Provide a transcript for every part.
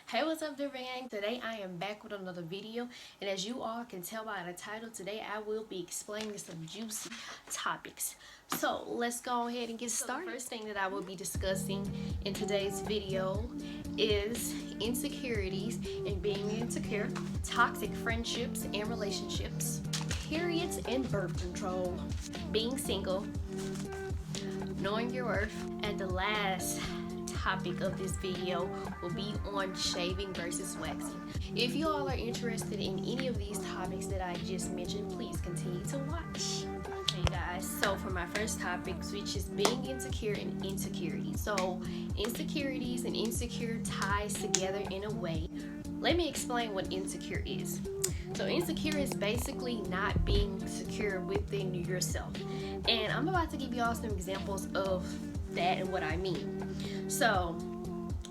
Hey, what's up, DipaGang? Today I am back with another video, and as you all can tell by the title, today I will be explaining some juicy topics. So let's go ahead and get started. The first thing that I will be discussing in today's video is insecurities and being insecure, toxic friendships and relationships, periods and birth control, being single, knowing your worth, and the last topic of this video will be on shaving versus waxing. If you all are interested in any of these topics that I just mentioned, please continue to watch. Okay guys, so for my first topic, which is being insecure and insecurity. So insecurities and insecure ties together in a way. Let me explain what insecure is. So insecure is basically not being secure within yourself. And I'm about to give you all some examples of that and what I mean. So,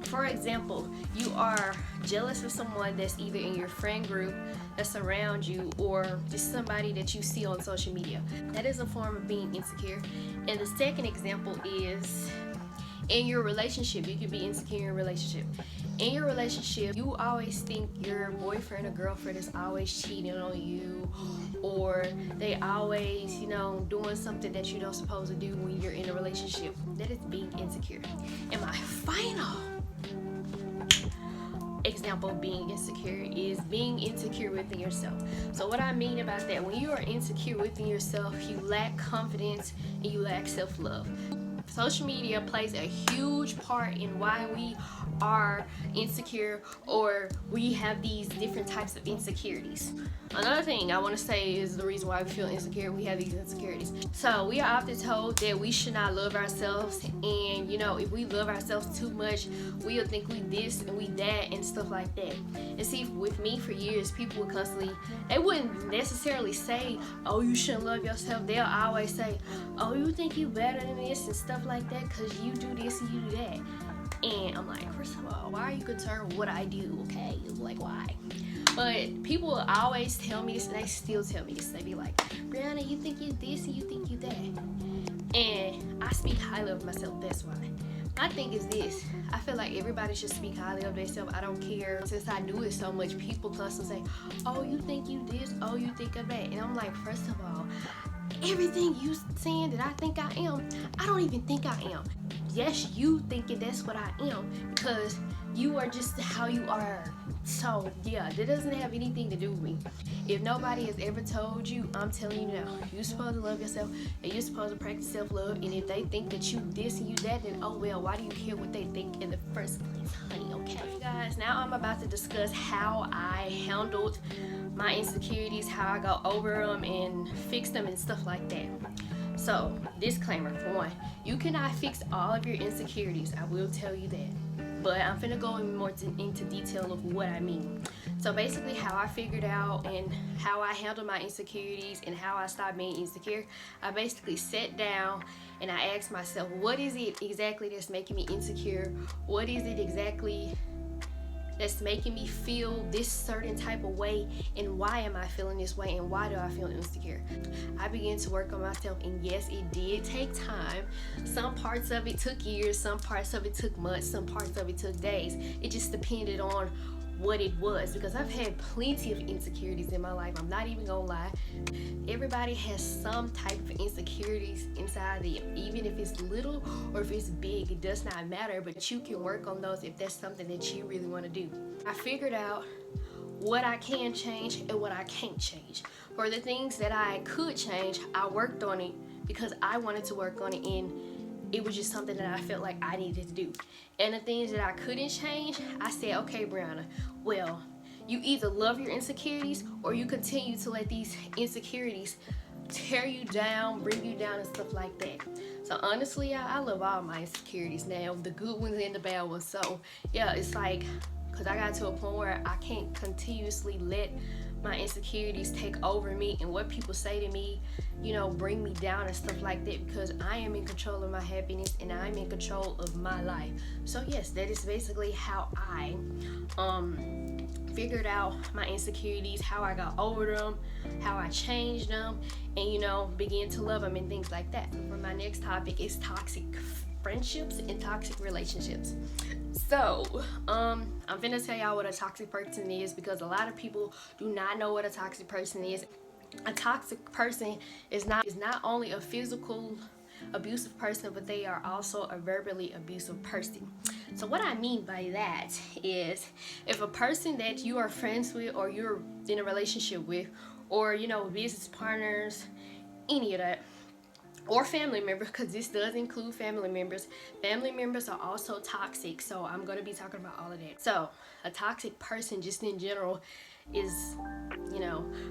for example, you are jealous of someone that's either in your friend group that's around you or just somebody that you see on social media. That is a form of being insecure. And the second example is in your relationship. You can be insecure in your relationship. In your relationship, you always think your boyfriend or girlfriend is always cheating on you, or they always, doing something that you don't supposed to do when you're in a relationship. That is being insecure. And my final example of being insecure is being insecure within yourself. So what I mean about that, when you are insecure within yourself, you lack confidence and you lack self-love. Social media plays a huge part in why we are insecure, or we have these different types of insecurities. Another thing I want to say is the reason why we feel insecure, we have these insecurities. So we are often told that we should not love ourselves, and if we love ourselves too much, we'll think we this and we that and stuff like that. And see, with me for years, people would constantly, they wouldn't necessarily say, oh, you shouldn't love yourself. They'll always say, oh, you think you better than this and stuff like that because you do this and you do that. And I'm like, first of all, why are you concerned with what I do? Okay, like, why? But people will always tell me this, and they still tell me this. They be like, Brianna, you think you this and you think you that. And I speak highly of myself, that's why. My thing is this, I feel like everybody should speak highly of themselves. I don't care. Since I do it so much, people constantly say, oh, you think you this, oh, you think of that. And I'm like, first of all, everything you saying that I think I am, I don't even think I am. Yes, you thinking that's what I am because you are just how you are. So yeah, that doesn't have anything to do with me. If nobody has ever told you, I'm telling you now, you're supposed to love yourself and you're supposed to practice self-love. And if they think that you this and you that, then oh well, why do you care what they think in the first place, honey? Okay guys, now I'm about to discuss how I handled my insecurities, how I got over them and fixed them and stuff like that. So, disclaimer, for one, you cannot fix all of your insecurities, I will tell you that. But I'm finna go into detail of what I mean. So basically how I figured out and how I handled my insecurities and how I stopped being insecure, I basically sat down and I asked myself, what is it exactly that's making me insecure? What is it exactly that's making me feel this certain type of way, and why am I feeling this way, and why do I feel insecure? I began to work on myself, and yes, it did take time. Some parts of it took years, some parts of it took months, some parts of it took days. It just depended on what it was, because I've had plenty of insecurities in my life. I'm not even gonna lie. Everybody has some type of insecurities inside them, even if it's little or if it's big, it does not matter, but you can work on those if that's something that you really want to do. I figured out what I can change and what I can't change. For the things that I could change, I worked on it because I wanted to work on it, and it was just something that I felt like I needed to do. And the things that I couldn't change, I said, okay, Brianna, well, you either love your insecurities or you continue to let these insecurities tear you down, bring you down and stuff like that. So honestly, I love all my insecurities now, the good ones and the bad ones. So yeah, it's like, because I got to a point where I can't continuously let my insecurities take over me and what people say to me, bring me down and stuff like that, because I am in control of my happiness and I'm in control of my life. So yes, that is basically how I figured out my insecurities, how I got over them, how I changed them, and began to love them and things like that. For my next topic is toxic friendships and toxic relationships. So, I'm finna tell y'all what a toxic person is, because a lot of people do not know what a toxic person is. A toxic person is not only a physical abusive person, but they are also a verbally abusive person. So what I mean by that is, if a person that you are friends with, or you're in a relationship with, or business partners, any of that, or family members, because this does include family members. Family members are also toxic, so I'm going to be talking about all of that. So a toxic person, just in general, is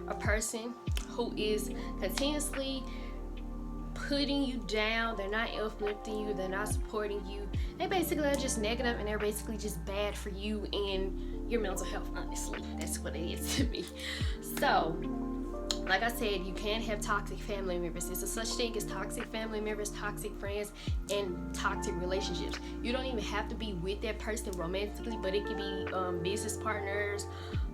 a person who is continuously putting you down. They're not uplifting you, they're not supporting you. They basically are just negative, and they're basically just bad for you and your mental health. Honestly, that's what it is to me. So like I said, you can have toxic family members. There's a such thing as toxic family members, toxic friends, and toxic relationships. You don't even have to be with that person romantically, but it could be business partners,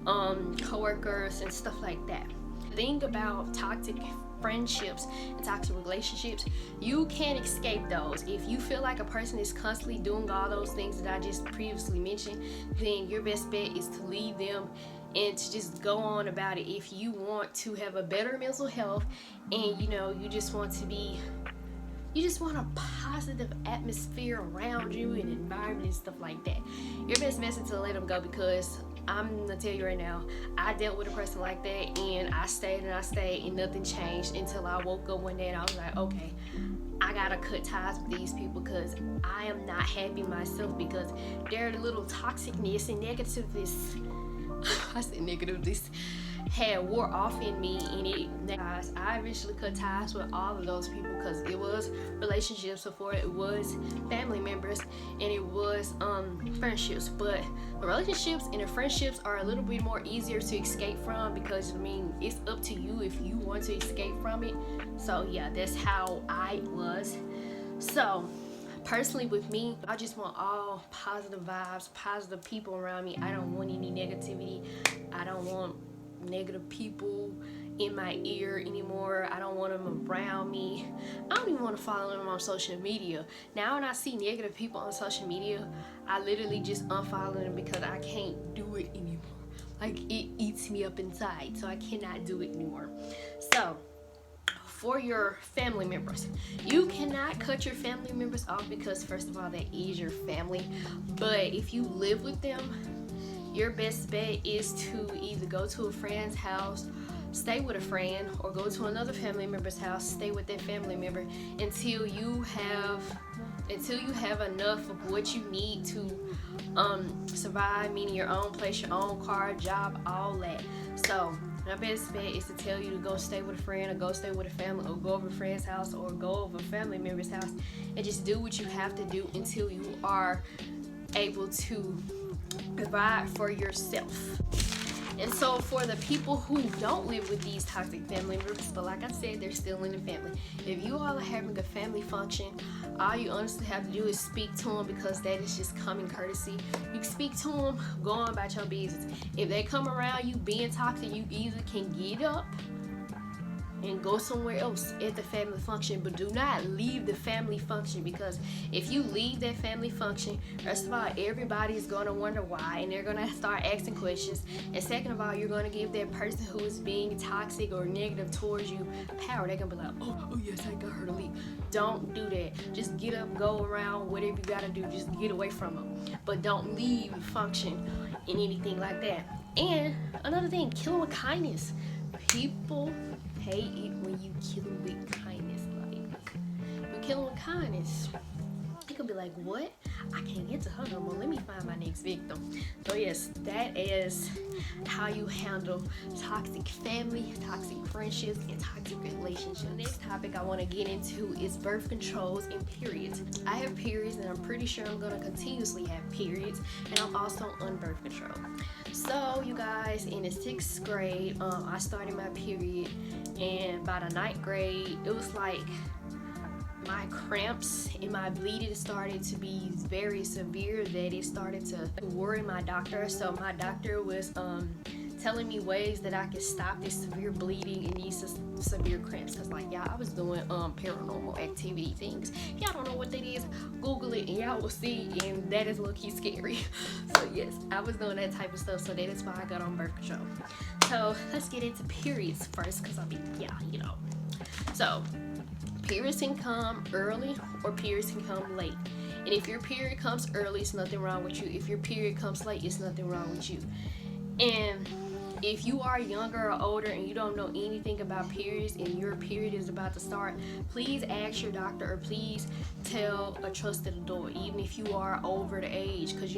co-workers, and stuff like that. The thing about toxic friendships and toxic relationships, you can't escape those. If you feel like a person is constantly doing all those things that I just previously mentioned, then your best bet is to leave them and to just go on about it. If you want to have a better mental health, and you just want a positive atmosphere around you and environment and stuff like that, your best bet is to let them go. Because I'm gonna tell you right now, I dealt with a person like that, and I stayed and nothing changed until I woke up one day and I was like, okay, I gotta cut ties with these people, because I am not happy myself, because their little toxicness and negativeness I said negative, this had wore off in me, and I eventually cut ties with all of those people, because it was relationships before, it was family members, and it was friendships. But the relationships and the friendships are a little bit more easier to escape from, because it's up to you if you want to escape from it. So yeah, that's how I was. So personally, with me, I just want all positive vibes, positive people around me. I don't want any negativity. I don't want negative people in my ear anymore. I don't want them around me. I don't even want to follow them on social media. Now when I see negative people on social media, I literally just unfollow them, because I can't do it anymore. Like, it eats me up inside, so I cannot do it anymore. So for your family members, you cannot cut your family members off, because first of all, that is your family. But if you live with them, your best bet is to either go to a friend's house, stay with a friend, or go to another family member's house, stay with that family member until you have enough of what you need to survive, meaning your own place, your own car, job, all that. So my best bet is to tell you to go stay with a friend, or go stay with a family, or go over a friend's house, or go over a family member's house, and just do what you have to do until you are able to provide for yourself. And so for the people who don't live with these toxic family members, but like I said, they're still in the family, if you all are having a family function, all you honestly have to do is speak to them, because that is just common courtesy. You can speak to them, go on about your business. If they come around you being toxic, you either can get up and go somewhere else at the family function, but do not leave the family function, because if you leave that family function, first of all, everybody is going to wonder why, and they're going to start asking questions, and second of all, you're going to give that person who is being toxic or negative towards you power. They're going to be like, oh yes, I got her to leave. Don't do that. Just get up, go around, whatever you got to do, just get away from them, but don't leave the function and anything like that. And another thing, kill them with kindness. People hate it when you kill them with kindness. Like, you kill them with kindness, it could be like, what? I can't get to her no more. Let me find my next victim. So yes, that is how you handle toxic family, toxic friendships, and toxic relationships. The next topic I want to get into is birth controls and periods. I have periods, and I'm pretty sure I'm going to continuously have periods, and I'm also on birth control. So you guys, in the 6th grade, I started my period, and by the 9th grade, it was like my cramps and my bleeding started to be very severe, that it started to worry my doctor. So my doctor was telling me ways that I can stop this severe bleeding and these severe cramps. Cause like y'all, I was doing paranormal activity things. If y'all don't know what that is, Google it and y'all will see, and that is low-key scary. So yes, I was doing that type of stuff, so that is why I got on birth control. So let's get into periods first, cause so periods can come early or periods can come late. And if your period comes early, it's nothing wrong with you. If your period comes late, it's nothing wrong with you. And if you are younger or older and you don't know anything about periods and your period is about to start, please ask your doctor, or please tell a trusted adult, even if you are over the age. Because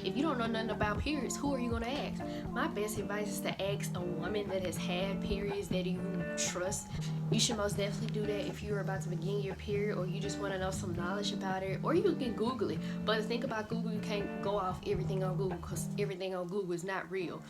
if you don't know nothing about periods, who are you going to ask? My best advice is to ask a woman that has had periods that you trust. You should most definitely do that if you're about to begin your period, or you just want to know some knowledge about it, or you can Google it. But the thing about Google, you can't go off everything on Google, because everything on Google is not real.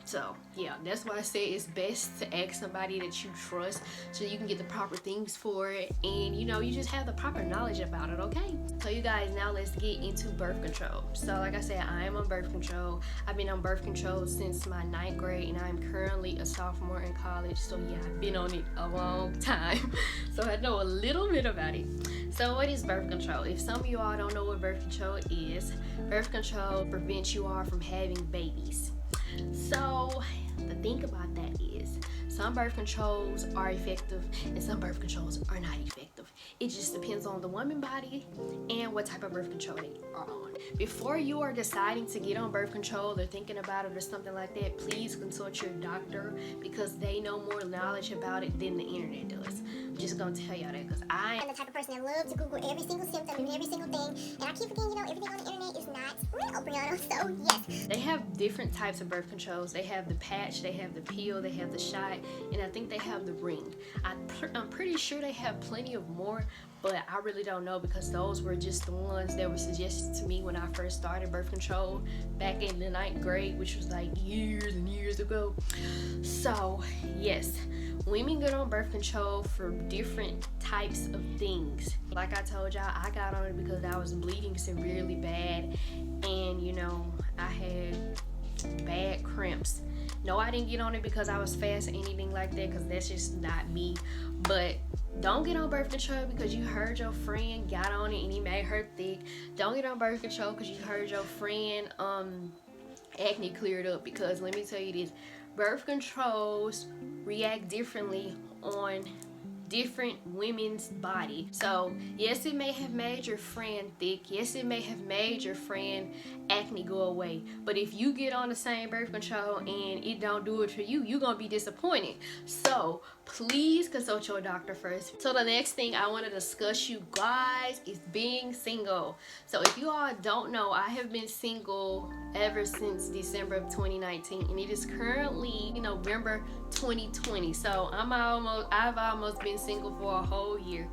So yeah, that's why I say it's best to ask somebody that you trust, so you can get the proper things for it, and you just have the proper knowledge about it. Okay, so you guys, now let's get into birth control. So like I said, I am on birth control. I've been on birth control since my 9th grade, and I'm currently a sophomore in college. So yeah, I've been on it a long time. So I know a little bit about it. So what is birth control? If some of you all don't know what birth control is, birth control prevents you all from having babies. So the thing about that is, some birth controls are effective and some birth controls are not effective. It just depends on the woman body and what type of birth control they are on. Before you are deciding to get on birth control or thinking about it or something like that, please consult your doctor, because they know more knowledge about it than the internet does. I'm just gonna tell y'all that, because I am the type of person that loves to Google every single symptom and every single thing, and I keep forgetting, everything on the internet is not real, Brianna. So yes, they have different types of birth controls. They have the patch, they have the pill, they have the shot, and I think they have the ring. I'm pretty sure they have plenty of more, but I really don't know, because those were just the ones that were suggested to me when I first started birth control back in the 9th grade, which was like years and years ago. So yes, women get on birth control for different types of things. Like I told y'all, I got on it because I was bleeding severely bad, and I had bad cramps. No, I didn't get on it because I was fast or anything like that, because that's just not me. But don't get on birth control because you heard your friend got on it and he made her thick. Don't get on birth control because you heard your friend acne cleared up, because let me tell you this, birth controls react differently on different women's body. So yes, it may have made your friend thick, yes, it may have made your friend acne go away, but if you get on the same birth control and it don't do it for you, you're gonna be disappointed. So please consult your doctor first. So the next thing I want to discuss, you guys, is being single. So if you all don't know, I have been single ever since December of 2019, and it is currently November 2020. So I've almost been single for a whole year.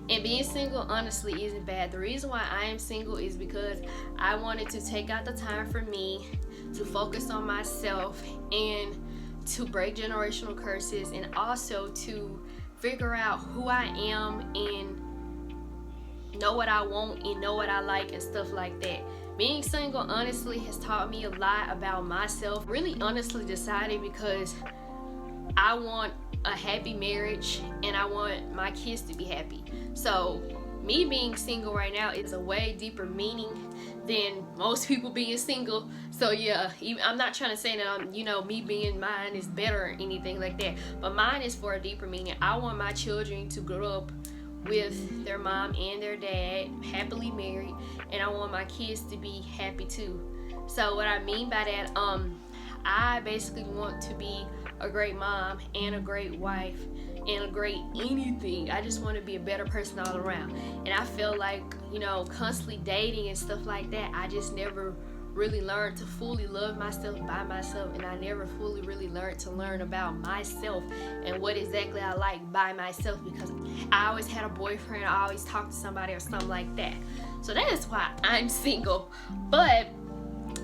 And being single honestly isn't bad. The reason why I am single is because I wanted to take out the time for me to focus on myself and to break generational curses, and also to figure out who I am and know what I want and know what I like and stuff like that. Being single honestly has taught me a lot about myself. Really honestly decided because I want a happy marriage and I want my kids to be happy. So me being single right now is a way deeper meaning than most people being single. So yeah, I'm not trying to say that me being mine is better or anything like that, but mine is for a deeper meaning. I want my children to grow up with their mom and their dad happily married, and I want my kids to be happy too. So what I mean by that, I basically want to be a great mom and a great wife and a great anything. I just want to be a better person all around. And I feel like, constantly dating and stuff like that, I just never really learned to fully love myself by myself, and I never fully really learned to learn about myself and what exactly I like by myself, because I always had a boyfriend, I always talked to somebody or something like that. So that is why I'm single. But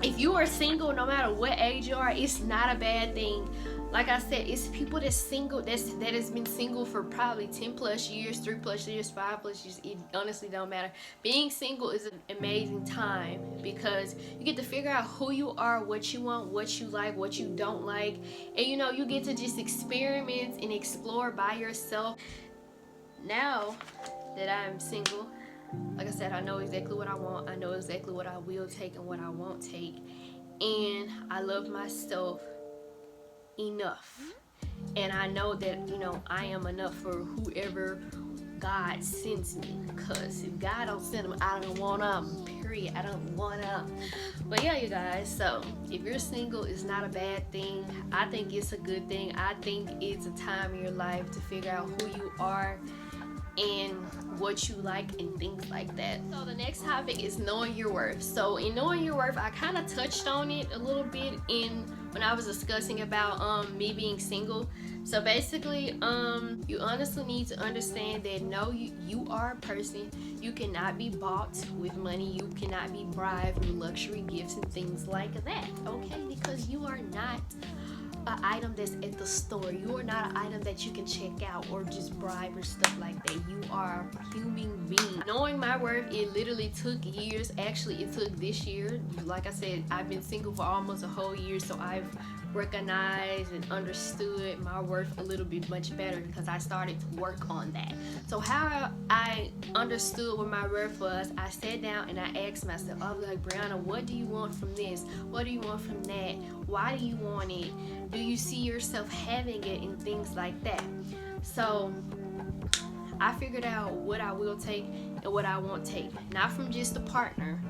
if you are single, no matter what age you are, it's not a bad thing. Like I said, it's people that's single, that has been single for probably 10 plus years, 3 plus years, 5 plus years. It honestly don't matter. Being single is an amazing time because you get to figure out who you are, what you want, what you like, what you don't like, and you know, you get to just experiment and explore by yourself. Now that I'm single, like I said, I know exactly what I want. I know exactly what I will take and what I won't take, and I love myself enough, and I know that, you know, I am enough for whoever God sends me, because if God don't send them, I don't want them, period. I don't want them. But yeah, you guys, so if you're single, it's not a bad thing. I think it's a good thing. I think it's a time in your life to figure out who you are and what you like and things like that. So the next topic is knowing your worth. So in knowing your worth, I kind of touched on it a little bit in when I was discussing about me being single. So basically, you honestly need to understand that no, you are a person. You cannot be bought with money. You cannot be bribed with luxury gifts and things like that, okay? Because you are not an item that's at the store. You are not an item that you can check out or just bribe or stuff like that. You are a human being. Knowing my worth, it literally took years. Actually, it took this year. Like I said, I've been single for almost a whole year, so I've recognized and understood my worth a little bit much better because I started to work on that. So how I understood what my worth was, I sat down and I asked myself, I was like, Brianna, what do you want from this? What do you want from that? Why do you want it? Do you see yourself having it, and things like that? So I figured out what I will take and what I won't take. Not from just a partner,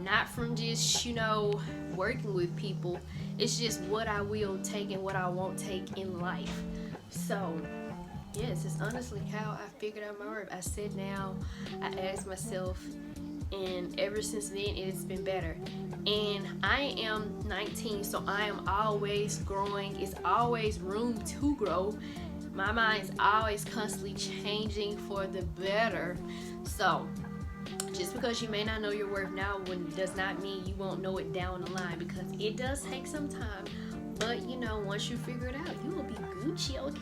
not from just, you know, working with people. It's just what I will take and what I won't take in life. So yes, it's honestly how I figured out my worth. I sat down, I asked myself, and ever since then it's been better. And I am 19, so I am always growing. It's always room to grow. My mind's always constantly changing for the better. So just because you may not know your worth now does not mean you won't know it down the line, because it does take some time. But you know, once you figure it out, you will be Gucci, okay?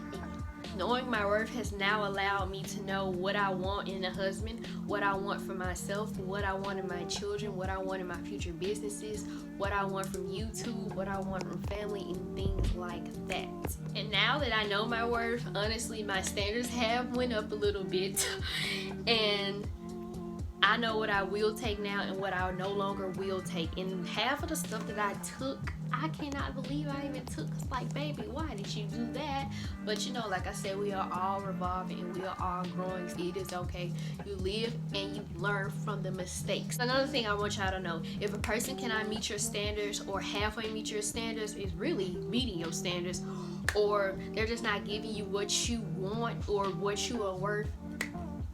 Knowing my worth has now allowed me to know what I want in a husband, what I want for myself, what I want in my children, what I want in my future businesses, what I want from YouTube, what I want from family, and things like that. And now that I know my worth, honestly, my standards have went up a little bit, and I know what I will take now and what I no longer will take. And half of the stuff that I took, I cannot believe I even took. It's like, baby, why did you do that? But you know, like I said, we are all revolving and we are all growing. It is okay. You live and you learn from the mistakes. Another thing I want y'all to know, if a person cannot meet your standards or halfway meet your standards, is really meeting your standards, or they're just not giving you what you want or what you are worth,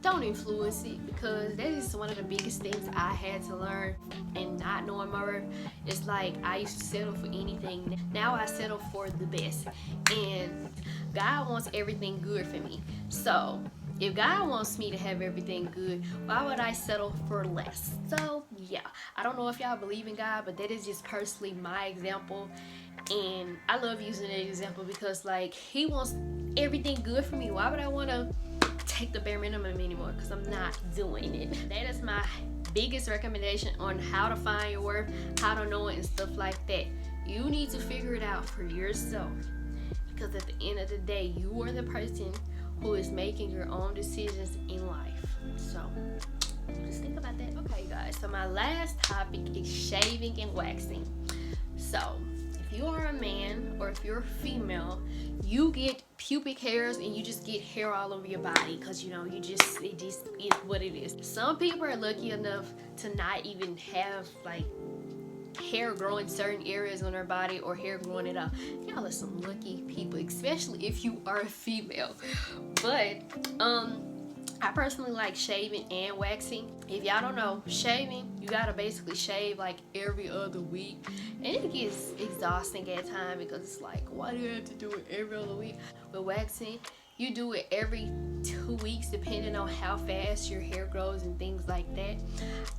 don't influence it, because that is one of the biggest things I had to learn. And not knowing my worth, it's like I used to settle for anything. Now I settle for the best, and God wants everything good for me. So if God wants me to have everything good, why would I settle for less? So yeah, I don't know if y'all believe in God, but that is just personally my example. And I love using that example because, like, He wants everything good for me. Why would I want to take the bare minimum anymore? Because I'm not doing it. That is my biggest recommendation on how to find your worth, how to know it, and stuff like that. You need to figure it out for yourself, because at the end of the day, you are the person who is making your own decisions in life. So just think about that. Okay, guys, so my last topic is shaving and waxing. So if you are a man or if you're a female, you get pubic hairs and you just get hair all over your body, because you know, it just is what it is. Some people are lucky enough to not even have like hair growing certain areas on their body or hair growing at all. Y'all are some lucky people, especially if you are a female. But I personally like shaving and waxing. If y'all don't know, shaving, you gotta basically shave like every other week, and it gets exhausting at times because it's like, why do you have to do it every other week? With waxing, you do it every 2 weeks depending on how fast your hair grows and things like that.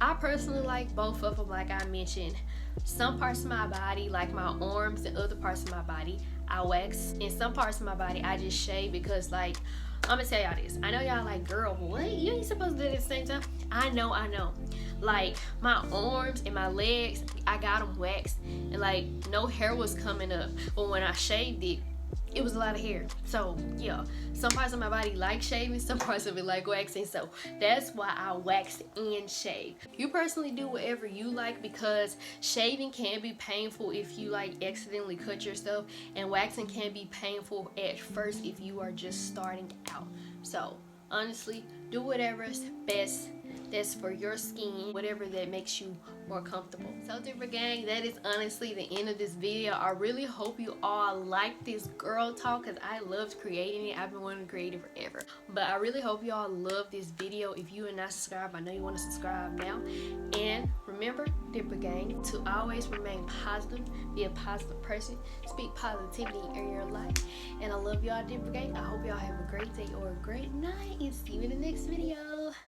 I personally like both of them. Like I mentioned, some parts of my body, like my arms and other parts of my body, I wax. And some parts of my body I just shave, because like, I'm gonna tell y'all this. I know y'all like, girl, what? You ain't supposed to do it at the same time. I know. Like my arms and my legs, I got them waxed, and like no hair was coming up. But when I shaved it, it was a lot of hair. So yeah, some parts of my body like shaving, some parts of it like waxing. So that's why I wax and shave. You personally do whatever you like, because shaving can be painful if you like accidentally cut yourself, and waxing can be painful at first if you are just starting out. So honestly, do whatever's best that's for your skin, whatever that makes you more comfortable. So DipaGang, that is honestly the end of this video. I really hope you all like this girl talk, because I loved creating it. I've been wanting to create it forever, but I really hope you all love this video. If you are not subscribed, I know you want to subscribe now. And remember, DipaGang, to always remain positive, be a positive person, speak positivity in your life. And I love y'all, DipaGang. I hope y'all have a great day or a great night, and see you in the next video.